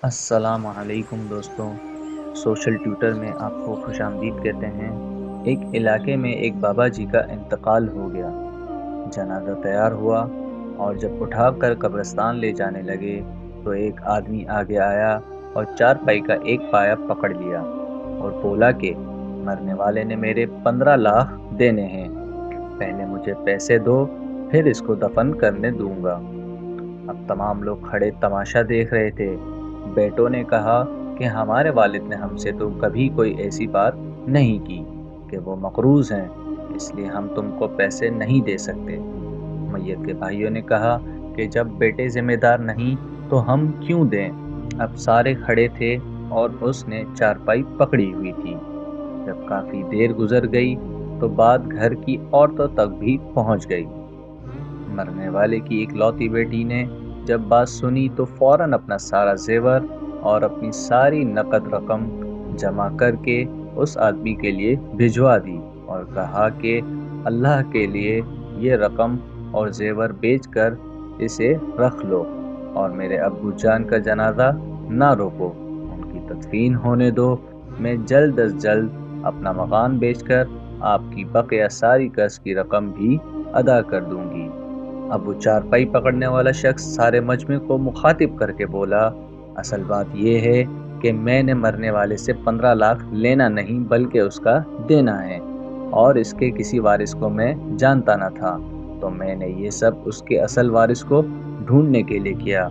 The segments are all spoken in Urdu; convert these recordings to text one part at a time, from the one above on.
السلام علیکم دوستوں، سوشل ٹیوٹر میں آپ کو خوش آمدید کہتے ہیں۔ ایک علاقے میں ایک بابا جی کا انتقال ہو گیا۔ جنازہ تیار ہوا اور جب اٹھا کر قبرستان لے جانے لگے تو ایک آدمی آگے آیا اور چارپائی کا ایک پایا پکڑ لیا اور بولا کہ مرنے والے نے میرے 15 لاکھ دینے ہیں، پہلے مجھے پیسے دو، پھر اس کو دفن کرنے دوں گا۔ اب تمام لوگ کھڑے تماشا دیکھ رہے تھے۔ بیٹوں نے کہا کہ ہمارے والد نے ہم سے تو کبھی کوئی ایسی بات نہیں کی کہ وہ مقروض ہیں، اس لیے ہم تم کو پیسے نہیں دے سکتے۔ میت کے بھائیوں نے کہا کہ جب بیٹے ذمہ دار نہیں تو ہم کیوں دیں؟ اب سارے کھڑے تھے اور اس نے چارپائی پکڑی ہوئی تھی۔ جب کافی دیر گزر گئی تو بات گھر کی عورتوں تک بھی پہنچ گئی۔ مرنے والے کی ایک لوتی بیٹی نے جب بات سنی تو فوراً اپنا سارا زیور اور اپنی ساری نقد رقم جمع کر کے اس آدمی کے لیے بھجوا دی اور کہا کہ اللہ کے لیے یہ رقم اور زیور بیچ کر اسے رکھ لو اور میرے ابو جان کا جنازہ نہ روکو، ان کی تدفین ہونے دو۔ میں جلد از جلد اپنا مکان بیچ کر آپ کی بقیہ ساری قرض کی رقم بھی ادا کر دوں گی۔ اب وہ چارپائی پکڑنے والا شخص سارے مجمع کو مخاطب کر کے بولا، اصل بات یہ ہے کہ میں نے مرنے والے سے 15 لاکھ لینا نہیں بلکہ اس کا دینا ہے، اور اس کے کسی وارث کو میں جانتا نہ تھا، تو میں نے یہ سب اس کے اصل وارث کو ڈھونڈنے کے لیے کیا۔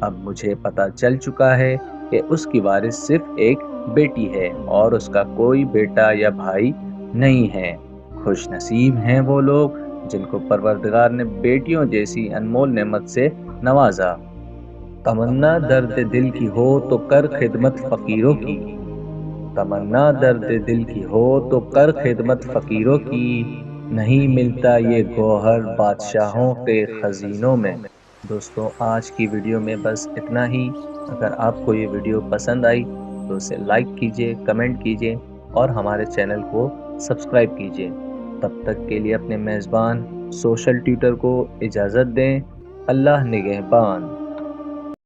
اب مجھے پتا چل چکا ہے کہ اس کی وارث صرف ایک بیٹی ہے اور اس کا کوئی بیٹا یا بھائی نہیں ہے۔ خوش نصیب ہیں وہ لوگ جن کو پروردگار نے بیٹیوں جیسی انمول نعمت سے نوازا۔ تمنا درد دل کی ہو تو کر خدمت فقیروں کی، تمنا درد دل کی ہو تو کر خدمت فقیروں کی، نہیں ملتا یہ گوہر بادشاہوں کے خزینوں میں۔ دوستو، آج کی ویڈیو میں بس اتنا ہی۔ اگر آپ کو یہ ویڈیو پسند آئی تو اسے لائک کیجئے، کمنٹ کیجئے اور ہمارے چینل کو سبسکرائب کیجئے۔ تب تک کے لیے اپنے میزبان سوشل ٹیوٹر کو اجازت دیں۔ اللہ نگہبان۔